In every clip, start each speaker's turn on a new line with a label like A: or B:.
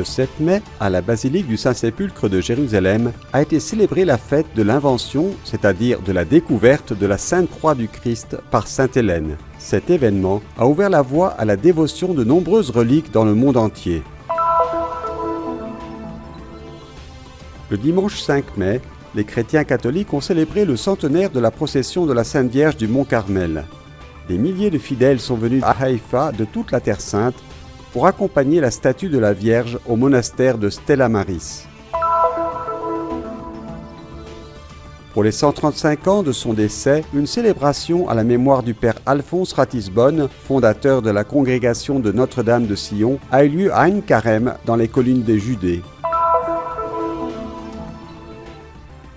A: Le 7 mai, à la basilique du Saint-Sépulcre de Jérusalem, a été célébrée la fête de l'invention, c'est-à-dire de la découverte de la Sainte Croix du Christ par Sainte Hélène. Cet événement a ouvert la voie à la dévotion de nombreuses reliques dans le monde entier. Le dimanche 5 mai, les chrétiens catholiques ont célébré le centenaire de la procession de la Sainte Vierge du Mont Carmel. Des milliers de fidèles sont venus à Haïfa de toute la Terre Sainte pour accompagner la statue de la Vierge au monastère de Stella Maris. Pour les 135 ans de son décès, une célébration à la mémoire du père Alphonse Ratisbonne, fondateur de la congrégation de Notre-Dame de Sion, a eu lieu à Ein Karem, dans les collines de Judée.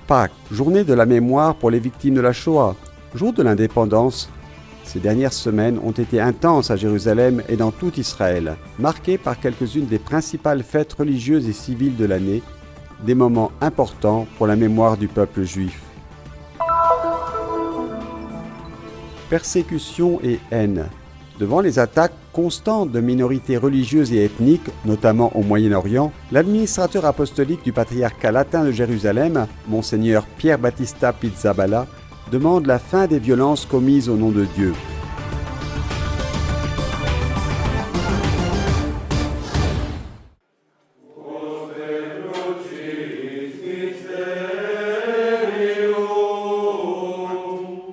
A: Pâques, journée de la mémoire pour les victimes de la Shoah, jour de l'indépendance. Ces dernières semaines ont été intenses à Jérusalem et dans tout Israël, marquées par quelques-unes des principales fêtes religieuses et civiles de l'année, des moments importants pour la mémoire du peuple juif. Persécution et haine. Devant les attaques constantes de minorités religieuses et ethniques, notamment au Moyen-Orient, l'administrateur apostolique du patriarcat latin de Jérusalem, Monseigneur Pierre Battista Pizzaballa, demande la fin des violences commises au nom de Dieu.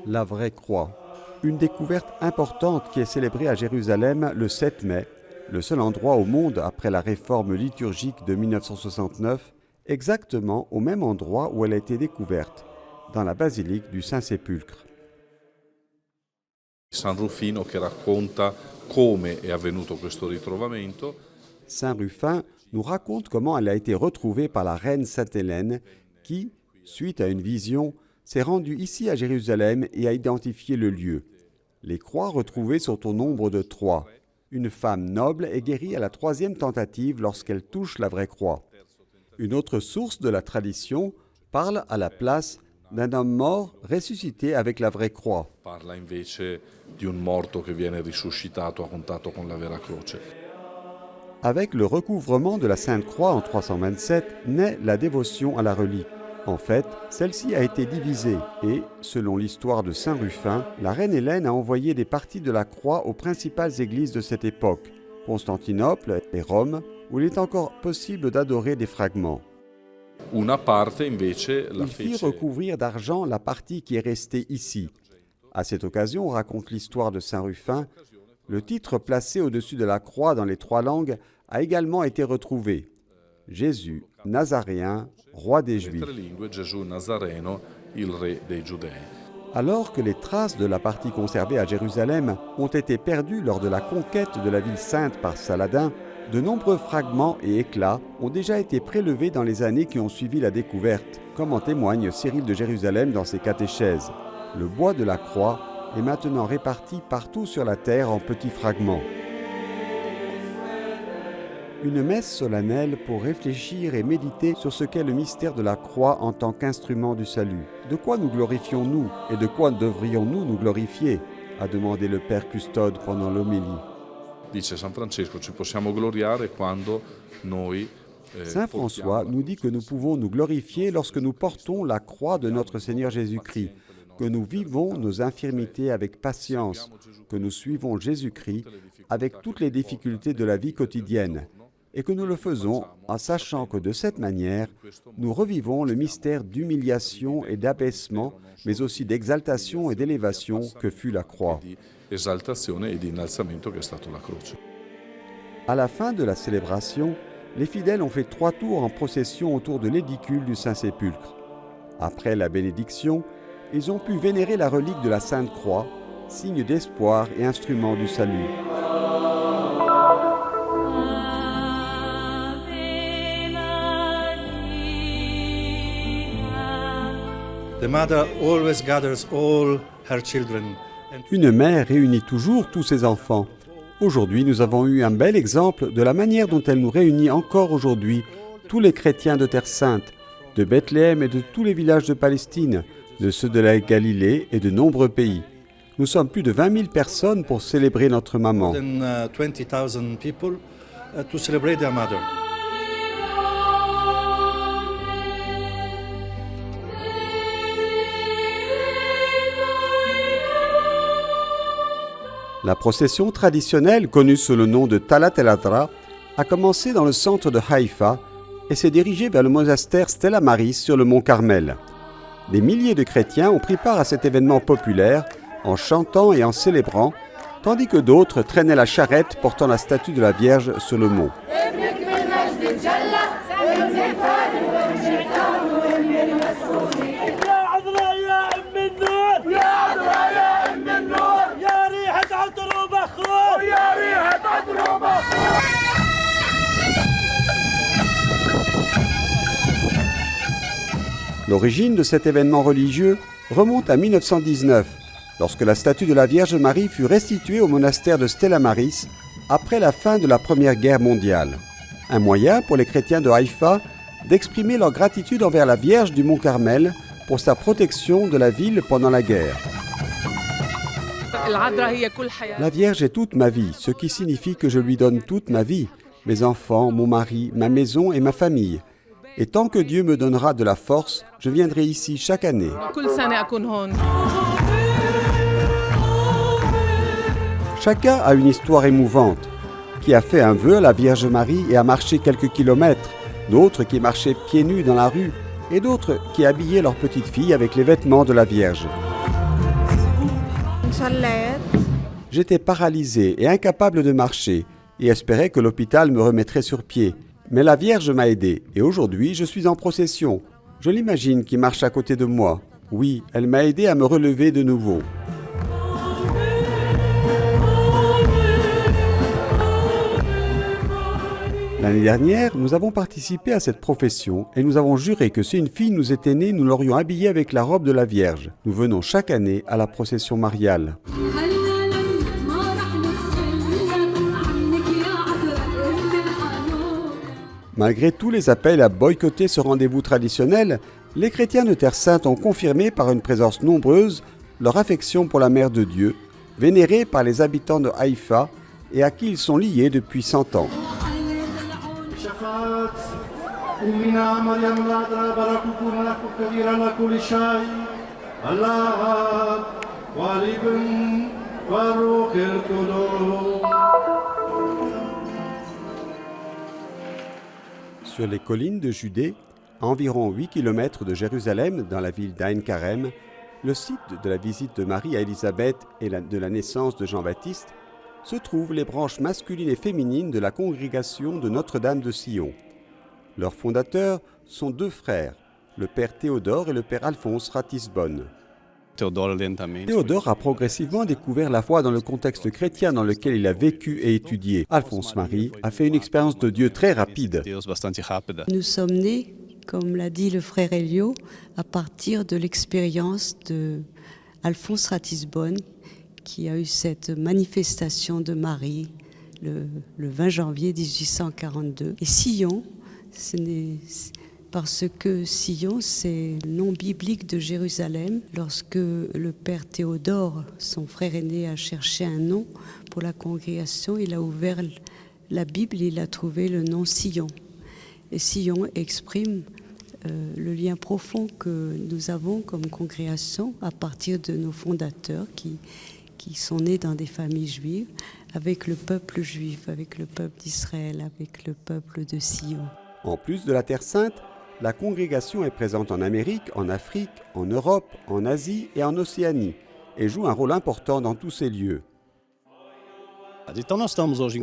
A: La vraie croix. Une découverte importante qui est célébrée à Jérusalem le 7 mai, le seul endroit au monde après la réforme liturgique de 1969, exactement au même endroit où elle a été découverte, dans la basilique du Saint-Sépulcre.
B: San Rufino che racconta come è avvenuto questo ritrovamento.
A: Saint Rufin nous raconte comment elle a été retrouvée par la reine Sainte Hélène qui, suite à une vision, s'est rendue ici à Jérusalem et a identifié le lieu. Les croix retrouvées sont au nombre de 3. Une femme noble est guérie à la 3e tentative lorsqu'elle touche la vraie croix. Une autre source de la tradition parle à la place d'un homme mort ressuscité avec la vraie croix.
B: Parla invece di un morto che viene risuscitato a contatto con la vera croce.
A: Avec le recouvrement de la Sainte Croix en 327 naît la dévotion à la relique. En fait, celle-ci a été divisée et, selon l'histoire de Saint Rufin, la reine Hélène a envoyé des parties de la croix aux principales églises de cette époque, Constantinople et Rome, où il est encore possible d'adorer des fragments.
B: Una parte invece la
A: Il fit
B: fece
A: recouvrir d'argent la partie qui est restée ici. À cette occasion, on raconte l'histoire de Saint Rufin. Le titre placé au-dessus de la croix dans les 3 langues a également été retrouvé. Jésus, Nazaréen, roi des Juifs.
B: 3 lingue, Gesù Nazareno, il re dei Giudei.
A: Alors que les traces de la partie conservée à Jérusalem ont été perdues lors de la conquête de la ville sainte par Saladin, de nombreux fragments et éclats ont déjà été prélevés dans les années qui ont suivi la découverte, comme en témoigne Cyril de Jérusalem dans ses catéchèses. Le bois de la croix est maintenant réparti partout sur la terre en petits fragments. Une messe solennelle pour réfléchir et méditer sur ce qu'est le mystère de la croix en tant qu'instrument du salut. De quoi nous glorifions-nous et de quoi devrions-nous nous glorifier ? A demandé le Père Custode pendant l'homélie.
B: Dice San Francesco, ci possiamo gloriare quando noi
A: Saint François nous dit que nous pouvons nous glorifier lorsque nous portons la croix de notre Seigneur Jésus-Christ, que nous vivons nos infirmités avec patience, que nous suivons Jésus-Christ avec toutes les difficultés de la vie quotidienne, et que nous le faisons en sachant que de cette manière, nous revivons le mystère d'humiliation et d'abaissement, mais aussi d'exaltation et d'élévation que fut la croix.
B: esaltazione e di innalzamento che è stato la croce.
A: À la fin de la célébration, les fidèles ont fait 3 tours en procession autour de l'édicule du Saint-Sépulcre. Après la bénédiction, ils ont pu vénérer la relique de la Sainte Croix, signe d'espoir et instrument du salut.
C: The mother always gathers all her children.
A: Une mère réunit toujours tous ses enfants. Aujourd'hui, nous avons eu un bel exemple de la manière dont elle nous réunit encore aujourd'hui, tous les chrétiens de Terre Sainte, de Bethléem et de tous les villages de Palestine, de ceux de la Galilée et de nombreux pays. Nous sommes plus de 20 000 personnes pour célébrer notre maman.
C: More than 20,000 people to celebrate their mother.
A: La procession traditionnelle, connue sous le nom de Talat el-Adra, a commencé dans le centre de Haïfa et s'est dirigée vers le monastère Stella Maris sur le mont Carmel. Des milliers de chrétiens ont pris part à cet événement populaire en chantant et en célébrant, tandis que d'autres traînaient la charrette portant la statue de la Vierge sur le mont. L'origine de cet événement religieux remonte à 1919, lorsque la statue de la Vierge Marie fut restituée au monastère de Stella Maris après la fin de la Première Guerre mondiale. Un moyen pour les chrétiens de Haïfa d'exprimer leur gratitude envers la Vierge du Mont Carmel pour sa protection de la ville pendant la guerre. La Vierge est toute ma vie, ce qui signifie que je lui donne toute ma vie, mes enfants, mon mari, ma maison et ma famille. Et tant que Dieu me donnera de la force, je viendrai ici chaque année. Chacun a une histoire émouvante, qui a fait un vœu à la Vierge Marie et a marché quelques kilomètres, d'autres qui marchaient pieds nus dans la rue, et d'autres qui habillaient leurs petites filles avec les vêtements de la Vierge. J'étais paralysé et incapable de marcher, et espérais que l'hôpital me remettrait sur pied. Mais la Vierge m'a aidé, et aujourd'hui je suis en procession. Je l'imagine qui marche à côté de moi. Oui, elle m'a aidé à me relever de nouveau. L'année dernière, nous avons participé à cette profession et nous avons juré que si une fille nous était née, nous l'aurions habillée avec la robe de la Vierge. Nous venons chaque année à la procession mariale. Malgré tous les appels à boycotter ce rendez-vous traditionnel, les chrétiens de Terre Sainte ont confirmé par une présence nombreuse leur affection pour la Mère de Dieu, vénérée par les habitants de Haïfa et à qui ils sont liés depuis 100 ans. Sur les collines de Judée, à environ 8 km de Jérusalem, dans la ville d'Ain Karem, le site de la visite de Marie à Élisabeth et de la naissance de Jean-Baptiste, se trouvent les branches masculines et féminines de la congrégation de Notre-Dame de Sion. Leurs fondateurs sont deux frères, le père Théodore et le père Alphonse Ratisbonne. Théodore a progressivement découvert la foi dans le contexte chrétien dans lequel il a vécu et étudié. Alphonse-Marie a fait une expérience de Dieu très rapide.
D: Nous sommes nés, comme l'a dit le frère Elio, à partir de l'expérience de Alphonse Ratisbonne, qui a eu cette manifestation de Marie le 20 janvier 1842. Et Sion, parce que Sion, c'est le nom biblique de Jérusalem. Lorsque le père Théodore, son frère aîné, a cherché un nom pour la congrégation, il a ouvert la Bible et il a trouvé le nom Sion. Et Sion exprime le lien profond que nous avons comme congrégation à partir de nos fondateurs qui sont nés dans des familles juives, avec le peuple juif, avec le peuple d'Israël, avec le peuple de Sion.
A: En plus de la Terre Sainte, la congrégation est présente en Amérique, en Afrique, en Europe, en Asie et en Océanie, et joue un rôle important dans tous ces lieux.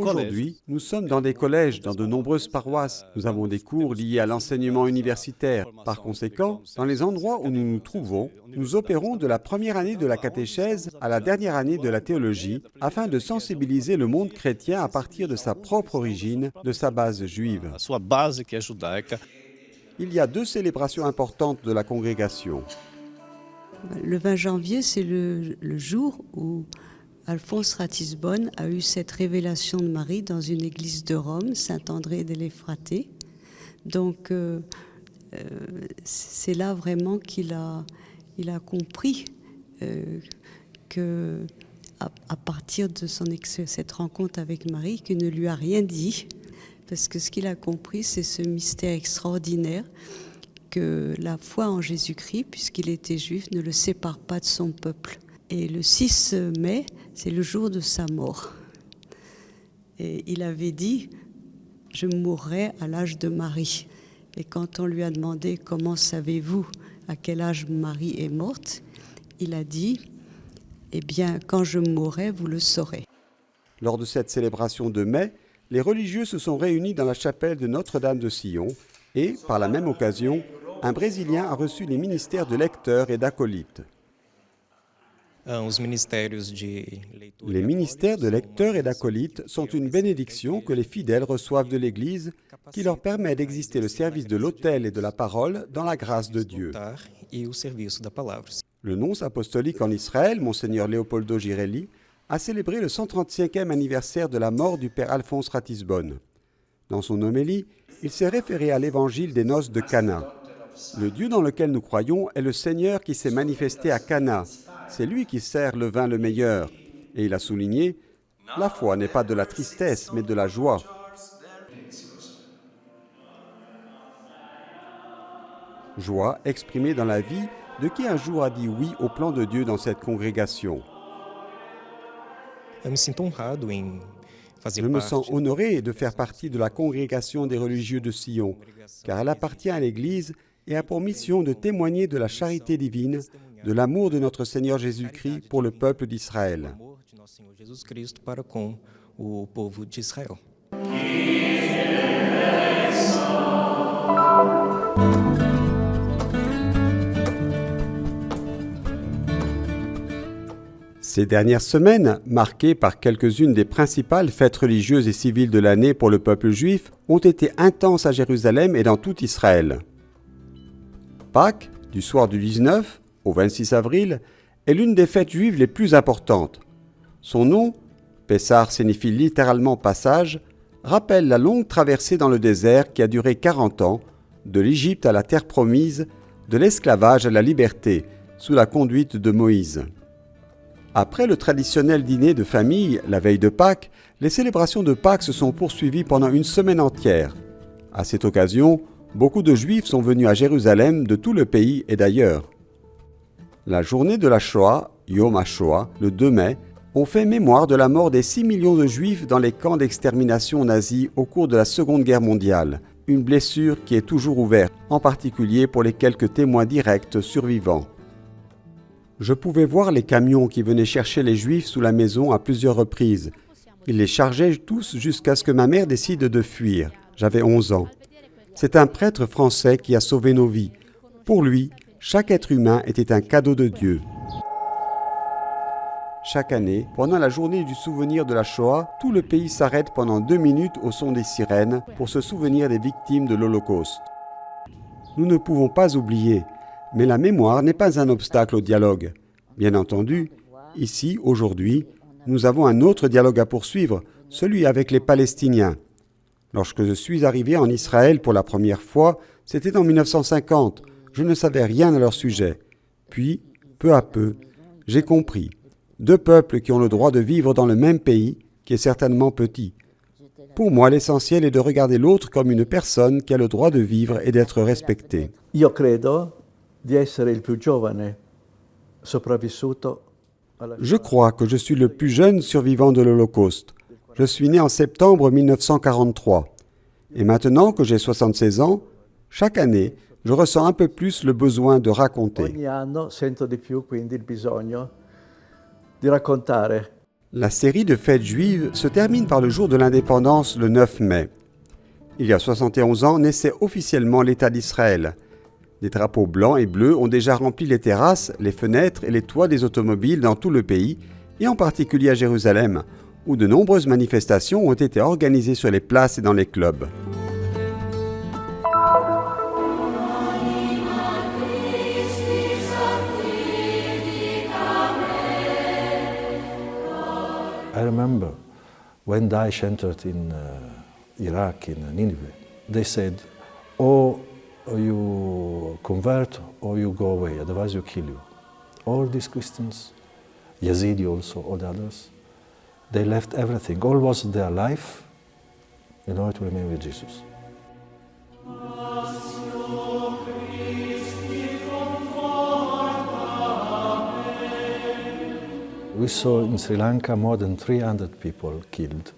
A: Aujourd'hui, nous sommes dans des collèges, dans de nombreuses paroisses. Nous avons des cours liés à l'enseignement universitaire. Par conséquent, dans les endroits où nous nous trouvons, nous opérons de la première année de la catéchèse à la dernière année de la théologie, afin de sensibiliser le monde chrétien à partir de sa propre origine, de sa base juive. Il y a deux célébrations importantes de la congrégation.
D: Le 20 janvier, c'est le jour où Alphonse Ratisbonne a eu cette révélation de Marie dans une église de Rome, Saint-André dell'Efraté. Donc, c'est là vraiment qu'il a compris que, à partir de cette rencontre avec Marie, qu'il ne lui a rien dit, parce que ce qu'il a compris, c'est ce mystère extraordinaire que la foi en Jésus-Christ, puisqu'il était juif, ne le sépare pas de son peuple. Et le 6 mai, c'est le jour de sa mort. Et il avait dit « Je mourrai à l'âge de Marie ». Et quand on lui a demandé « Comment savez-vous à quel âge Marie est morte ?», il a dit « Eh bien, quand je mourrai, vous le saurez ».
A: Lors de cette célébration de mai, les religieux se sont réunis dans la chapelle de Notre-Dame de Sion et, par la même occasion, un Brésilien a reçu les ministères de lecteur et d'acolyte. Les ministères de lecteur et d'acolyte sont une bénédiction que les fidèles reçoivent de l'Église qui leur permet d'exister le service de l'autel et de la parole dans la grâce de Dieu. Le nonce apostolique en Israël, Monseigneur Leopoldo Girelli, a célébré le 135e anniversaire de la mort du père Alphonse Ratisbonne. Dans son homélie, il s'est référé à l'évangile des noces de Cana. Le Dieu dans lequel nous croyons est le Seigneur qui s'est manifesté à Cana. C'est lui qui sert le vin le meilleur. Et il a souligné, la foi n'est pas de la tristesse, mais de la joie. Joie exprimée dans la vie de qui un jour a dit oui au plan de Dieu dans cette congrégation. Je me sens honoré de faire partie de la congrégation des religieux de Sion, car elle appartient à l'Église et a pour mission de témoigner de la charité divine, de l'amour de notre Seigneur Jésus-Christ pour le peuple d'Israël. Ces dernières semaines, marquées par quelques-unes des principales fêtes religieuses et civiles de l'année pour le peuple juif, ont été intenses à Jérusalem et dans tout Israël. Pâques, du soir du 19 au 26 avril, est l'une des fêtes juives les plus importantes. Son nom, Pessar signifie littéralement passage, rappelle la longue traversée dans le désert qui a duré 40 ans, de l'Égypte à la terre promise, de l'esclavage à la liberté, sous la conduite de Moïse. Après le traditionnel dîner de famille, la veille de Pâques, les célébrations de Pâques se sont poursuivies pendant une semaine entière. À cette occasion, beaucoup de Juifs sont venus à Jérusalem de tout le pays et d'ailleurs. La journée de la Shoah, Yom HaShoah, le 2 mai, ont fait mémoire de la mort des 6 millions de Juifs dans les camps d'extermination nazis au cours de la Seconde Guerre mondiale, une blessure qui est toujours ouverte, en particulier pour les quelques témoins directs survivants. Je pouvais voir les camions qui venaient chercher les Juifs sous la maison à plusieurs reprises. Ils les chargeaient tous jusqu'à ce que ma mère décide de fuir. J'avais 11 ans. C'est un prêtre français qui a sauvé nos vies. Pour lui, chaque être humain était un cadeau de Dieu. Chaque année, pendant la journée du souvenir de la Shoah, tout le pays s'arrête pendant 2 minutes au son des sirènes pour se souvenir des victimes de l'Holocauste. Nous ne pouvons pas oublier, mais la mémoire n'est pas un obstacle au dialogue. Bien entendu, ici, aujourd'hui, nous avons un autre dialogue à poursuivre, celui avec les Palestiniens. Lorsque je suis arrivé en Israël pour la première fois, c'était en 1950. Je ne savais rien à leur sujet. Puis, peu à peu, j'ai compris. 2 peuples qui ont le droit de vivre dans le même pays, qui est certainement petit. Pour moi, l'essentiel est de regarder l'autre comme une personne qui a le droit de vivre et d'être respectée.
E: Io credo di essere il più giovane sopravvissuto alla
A: Je crois que je suis le plus jeune survivant de l'Holocauste. Je suis né en septembre 1943. Et maintenant que j'ai 76 ans, chaque année, je ressens un peu plus le besoin de raconter.
E: Ogni anno sento di più quindi il bisogno di raccontare.
A: La série de fêtes juives se termine par le jour de l'indépendance le 9 mai. Il y a 71 ans naissait officiellement l'État d'Israël. Des drapeaux blancs et bleus ont déjà rempli les terrasses, les fenêtres et les toits des automobiles dans tout le pays, et en particulier à Jérusalem, où de nombreuses manifestations ont été organisées sur les places et dans les clubs.
C: I remember when Daesh entered in Iraq, in Nineveh, they said, or you convert or you go away, otherwise you kill you. All these Christians, Yazidi also, all the others, they left everything. All was their life in order to remain with Jesus. We saw in Sri Lanka more than 300 people killed.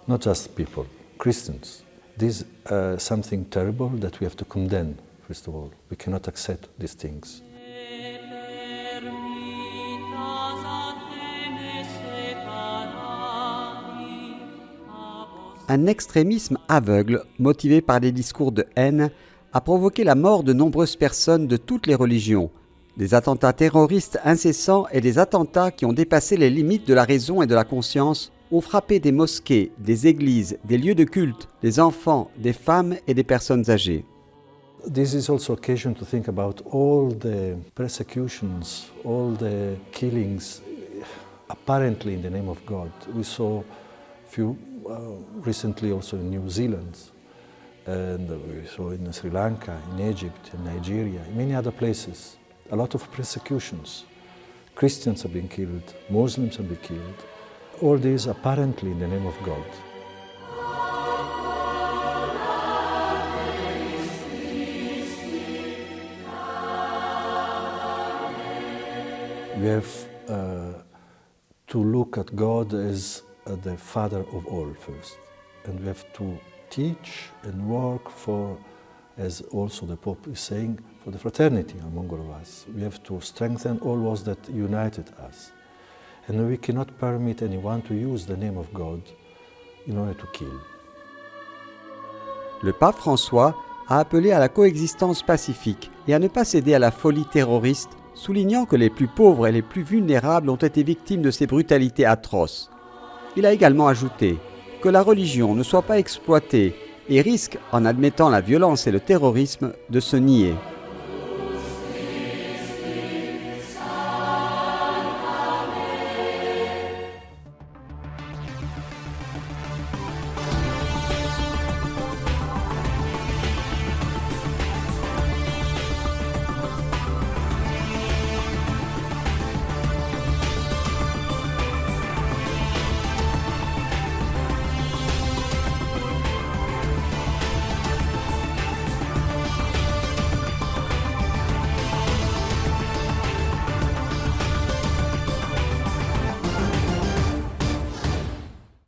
C: Not just people, Christians. This is something terrible that we have to condemn, first of all. We cannot accept these things.
A: Un extrémisme aveugle, motivé par des discours de haine, a provoqué la mort de nombreuses personnes de toutes les religions. Des attentats terroristes incessants et des attentats qui ont dépassé les limites de la raison et de la conscience ont frappé des mosquées, des églises, des lieux de culte, des enfants, des femmes et des personnes âgées.
C: This is also occasion to think about all the persecutions, all the killings, apparently in the name of God. We saw few recently also in New Zealand, and we saw in Sri Lanka, in Egypt, in Nigeria, in many other places. A lot of persecutions. Christians have been killed, Muslims have been killed. All these apparently in the name of God. We have to look at God as the Father of all first. And we have to teach and work for, as also the Pope is saying, for the fraternity among all of us. We have to strengthen all those that united us. And we cannot permit anyone to use the name of God in order to kill.
A: Le pape François a appelé à la coexistence pacifique et à ne pas céder à la folie terroriste, soulignant que les plus pauvres et les plus vulnérables ont été victimes de ces brutalités atroces. Il a également ajouté que la religion ne soit pas exploitée et risque, en admettant la violence et le terrorisme, de se nier.